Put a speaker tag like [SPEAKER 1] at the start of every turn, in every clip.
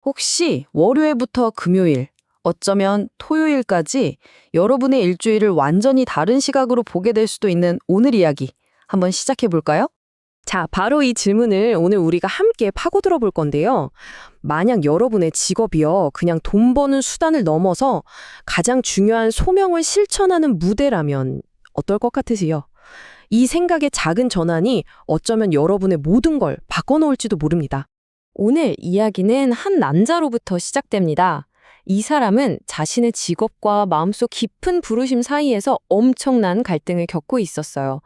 [SPEAKER 1] 혹시 월요일부터 금요일, 어쩌면 토요일까지 여러분의 일주일을 완전히 다른 시각으로 보게 될 수도 있는 오늘 이야기 한번 시작해 볼까요?
[SPEAKER 2] 자, 바로 이 질문을 오늘 우리가 함께 파고들어 볼 건데요. 만약 여러분의 직업이요, 그냥 돈 버는 수단을 넘어서 가장 중요한 소명을 실천하는 무대라면 어떨 것 같으세요? 이 생각의 작은 전환이 어쩌면 여러분의 모든 걸 바꿔놓을지도 모릅니다. 오늘 이야기는 한 남자로부터 시작됩니다. 이 사람은 자신의 직업과 마음속 깊은 부르심 사이에서 엄청난 갈등을 겪고 있었어요.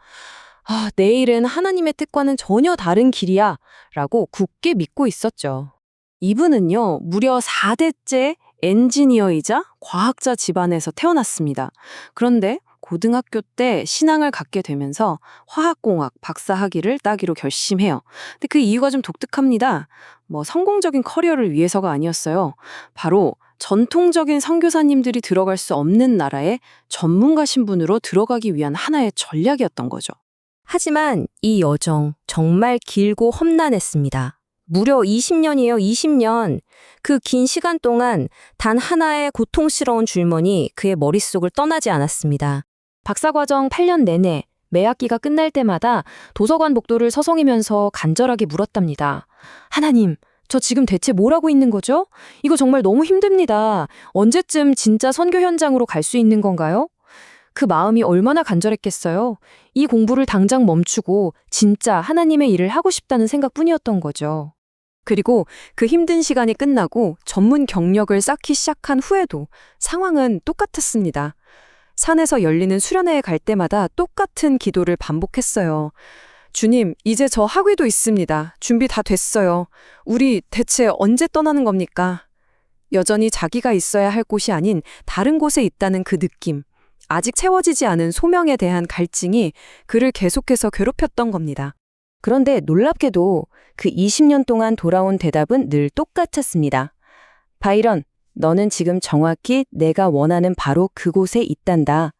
[SPEAKER 2] 내일은 하나님의 뜻과는 전혀 다른 길이야 라고 굳게 믿고 있었죠. 이분은요, 무려 4대째 엔지니어이자 과학자 집안에서 태어났습니다. 그런데 고등학교 때 신앙을 갖게 되면서 화학공학 박사 학위를 따기로 결심해요. 근데 그 이유가 좀 독특합니다. 성공적인 커리어를 위해서가 아니었어요. 바로 전통적인 선교사님들이 들어갈 수 없는 나라에 전문가 신분으로 들어가기 위한 하나의 전략이었던 거죠. 하지만 이 여정 정말 길고 험난했습니다. 무려 20년이에요, 20년. 그 긴 시간 동안 단 하나의 고통스러운 줄무늬 그의 머릿속을 떠나지 않았습니다. 박사과정 8년 내내 매 학기가 끝날 때마다 도서관 복도를 서성이면서 간절하게 물었답니다. 하나님, 저 지금 대체 뭘 하고 있는 거죠? 이거 정말 너무 힘듭니다. 언제쯤 진짜 선교 현장으로 갈 수 있는 건가요? 그 마음이 얼마나 간절했겠어요. 이 공부를 당장 멈추고 진짜 하나님의 일을 하고 싶다는 생각뿐이었던 거죠. 그리고 그 힘든 시간이 끝나고 전문 경력을 쌓기 시작한 후에도 상황은 똑같았습니다. 산에서 열리는 수련회에 갈 때마다 똑같은 기도를 반복했어요. 주님, 이제 저 학위도 있습니다. 준비 다 됐어요. 우리 대체 언제 떠나는 겁니까? 여전히 자기가 있어야 할 곳이 아닌 다른 곳에 있다는 그 느낌. 아직 채워지지 않은 소명에 대한 갈증이 그를 계속해서 괴롭혔던 겁니다. 그런데 놀랍게도 그 20년 동안 돌아온 대답은 늘 똑같았습니다. 바이런, 너는 지금 정확히 내가 원하는 바로 그곳에 있단다.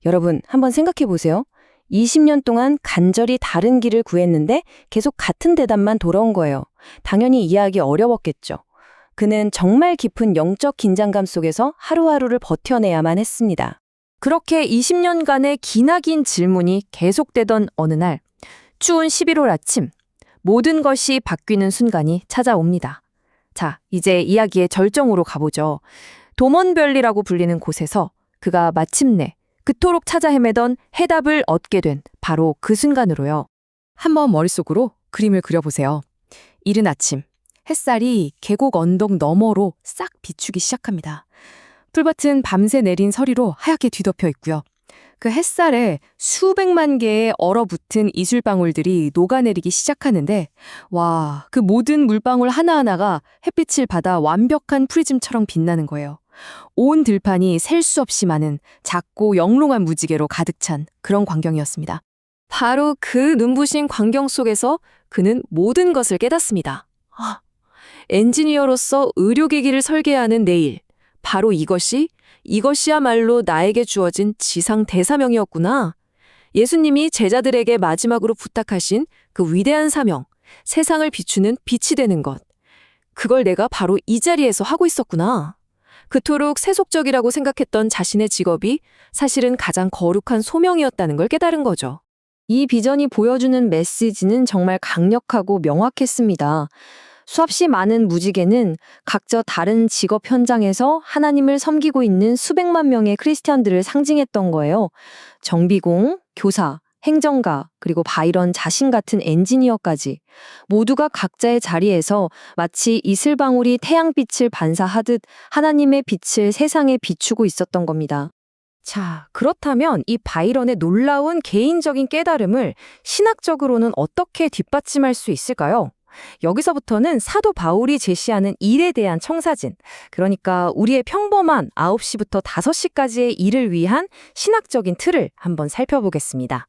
[SPEAKER 2] 여러분, 한번 생각해 보세요. 20년 동안 간절히 다른 길을 구했는데 계속 같은 대답만 돌아온 거예요. 당연히 이해하기 어려웠겠죠. 그는 정말 깊은 영적 긴장감 속에서 하루하루를 버텨내야만 했습니다. 그렇게 20년간의 기나긴 질문이 계속되던 어느 날, 추운 11월 아침, 모든 것이 바뀌는 순간이 찾아옵니다. 자, 이제 이야기의 절정으로 가보죠. 도먼별리라고 불리는 곳에서 그가 마침내 그토록 찾아 헤매던 해답을 얻게 된 바로 그 순간으로요. 한번 머릿속으로 그림을 그려보세요. 이른 아침, 햇살이 계곡 언덕 너머로 싹 비추기 시작합니다. 풀밭은 밤새 내린 서리로 하얗게 뒤덮여 있고요. 그 햇살에 수백만 개의 얼어붙은 이슬방울들이 녹아내리기 시작하는데, 와, 그 모든 물방울 하나하나가 햇빛을 받아 완벽한 프리즘처럼 빛나는 거예요. 온 들판이 셀 수 없이 많은 작고 영롱한 무지개로 가득 찬 그런 광경이었습니다. 바로 그 눈부신 광경 속에서 그는 모든 것을 깨닫습니다. 엔지니어로서 의료기기를 설계하는 내일. 바로 이것이야말로 나에게 주어진 지상 대사명이었구나. 예수님이 제자들에게 마지막으로 부탁하신 그 위대한 사명, 세상을 비추는 빛이 되는 것. 그걸 내가 바로 이 자리에서 하고 있었구나. 그토록 세속적이라고 생각했던 자신의 직업이 사실은 가장 거룩한 소명이었다는 걸 깨달은 거죠. 이 비전이 보여주는 메시지는 정말 강력하고 명확했습니다. 수없이 많은 무지개는 각자 다른 직업 현장에서 하나님을 섬기고 있는 수백만 명의 크리스찬들을 상징했던 거예요. 정비공, 교사, 행정가, 그리고 바이런 자신 같은 엔지니어까지 모두가 각자의 자리에서 마치 이슬방울이 태양빛을 반사하듯 하나님의 빛을 세상에 비추고 있었던 겁니다. 자, 그렇다면 이 바이런의 놀라운 개인적인 깨달음을 신학적으로는 어떻게 뒷받침할 수 있을까요? 여기서부터는 사도 바울이 제시하는 일에 대한 청사진, 그러니까 우리의 평범한 9시부터 5시까지의 일을 위한 신학적인 틀을 한번 살펴보겠습니다.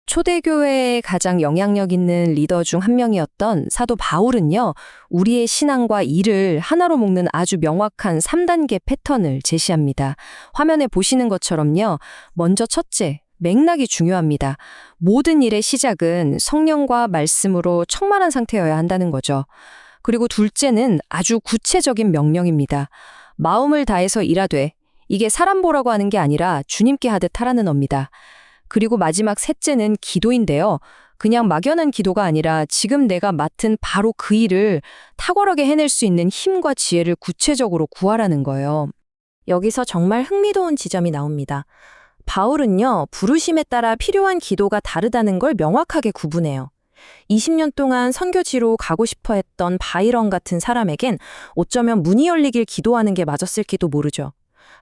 [SPEAKER 2] 초대교회의 가장 영향력 있는 리더 중 한 명이었던 사도 바울은요, 우리의 신앙과 일을 하나로 묶는 아주 명확한 3단계 패턴을 제시합니다. 화면에 보시는 것처럼요, 먼저 첫째, 맥락이 중요합니다. 모든 일의 시작은 성령과 말씀으로 충만한 상태여야 한다는 거죠. 그리고 둘째는 아주 구체적인 명령입니다. 마음을 다해서 일하되, 이게 사람 보라고 하는 게 아니라 주님께 하듯 하라는 겁니다. 그리고 마지막 셋째는 기도인데요. 그냥 막연한 기도가 아니라 지금 내가 맡은 바로 그 일을 탁월하게 해낼 수 있는 힘과 지혜를 구체적으로 구하라는 거예요. 여기서 정말 흥미로운 지점이 나옵니다. 바울은요, 부르심에 따라 필요한 기도가 다르다는 걸 명확하게 구분해요. 20년 동안 선교지로 가고 싶어 했던 바이런 같은 사람에겐 어쩌면 문이 열리길 기도하는 게 맞았을지도 모르죠.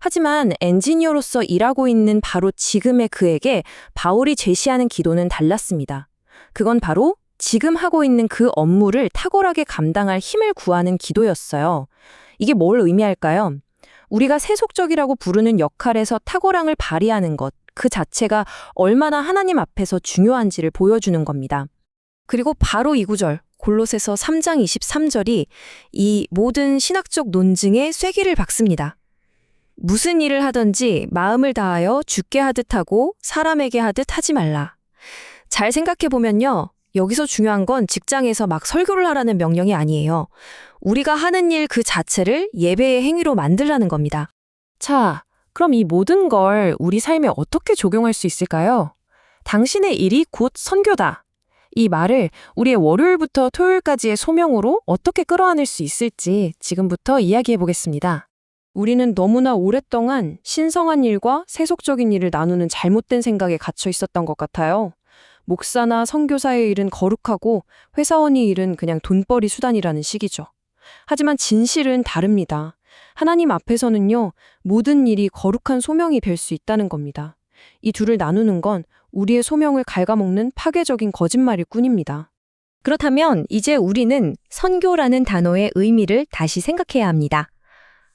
[SPEAKER 2] 하지만 엔지니어로서 일하고 있는 바로 지금의 그에게 바울이 제시하는 기도는 달랐습니다. 그건 바로 지금 하고 있는 그 업무를 탁월하게 감당할 힘을 구하는 기도였어요. 이게 뭘 의미할까요? 우리가 세속적이라고 부르는 역할에서 탁월함을 발휘하는 것, 그 자체가 얼마나 하나님 앞에서 중요한지를 보여주는 겁니다. 그리고 바로 이 구절, 골로새서 3장 23절이 이 모든 신학적 논증에 쐐기를 박습니다. 무슨 일을 하든지 마음을 다하여 주께 하듯 하고 사람에게 하듯 하지 말라. 잘 생각해보면요. 여기서 중요한 건 직장에서 막 설교를 하라는 명령이 아니에요. 우리가 하는 일 그 자체를 예배의 행위로 만들라는 겁니다. 자, 그럼 이 모든 걸 우리 삶에 어떻게 적용할 수 있을까요? 당신의 일이 곧 선교다. 이 말을 우리의 월요일부터 토요일까지의 소명으로 어떻게 끌어안을 수 있을지 지금부터 이야기해 보겠습니다. 우리는 너무나 오랫동안 신성한 일과 세속적인 일을 나누는 잘못된 생각에 갇혀 있었던 것 같아요. 목사나 선교사의 일은 거룩하고 회사원의 일은 그냥 돈벌이 수단이라는 식이죠. 하지만 진실은 다릅니다. 하나님 앞에서는요, 모든 일이 거룩한 소명이 될 수 있다는 겁니다. 이 둘을 나누는 건 우리의 소명을 갉아먹는 파괴적인 거짓말일 뿐입니다. 그렇다면 이제 우리는 선교라는 단어의 의미를 다시 생각해야 합니다.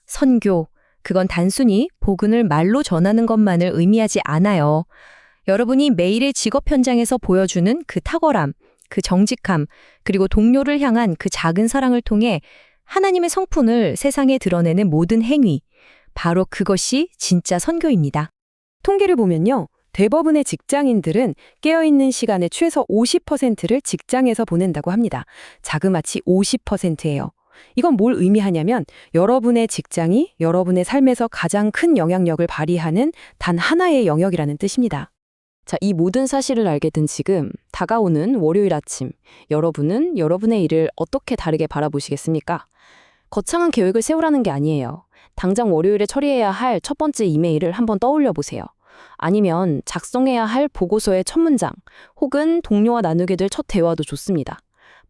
[SPEAKER 2] 선교, 그건 단순히 복음을 말로 전하는 것만을 의미하지 않아요. 여러분이 매일의 직업 현장에서 보여주는 그 탁월함, 그 정직함, 그리고 동료를 향한 그 작은 사랑을 통해 하나님의 성품을 세상에 드러내는 모든 행위, 바로 그것이 진짜 선교입니다. 통계를 보면요. 대부분의 직장인들은 깨어있는 시간의 최소 50%를 직장에서 보낸다고 합니다. 자그마치 50%예요. 이건 뭘 의미하냐면 여러분의 직장이 여러분의 삶에서 가장 큰 영향력을 발휘하는 단 하나의 영역이라는 뜻입니다. 자, 이 모든 사실을 알게 된 지금 다가오는 월요일 아침, 여러분은 여러분의 일을 어떻게 다르게 바라보시겠습니까? 거창한 계획을 세우라는 게 아니에요. 당장 월요일에 처리해야 할 첫 번째 이메일을 한번 떠올려 보세요. 아니면 작성해야 할 보고서의 첫 문장, 혹은 동료와 나누게 될 첫 대화도 좋습니다.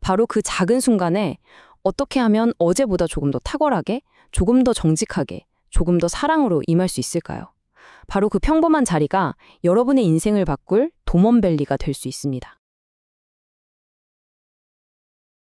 [SPEAKER 2] 바로 그 작은 순간에 어떻게 하면 어제보다 조금 더 탁월하게, 조금 더 정직하게, 조금 더 사랑으로 임할 수 있을까요? 바로 그 평범한 자리가 여러분의 인생을 바꿀 도먼밸리가 될 수 있습니다.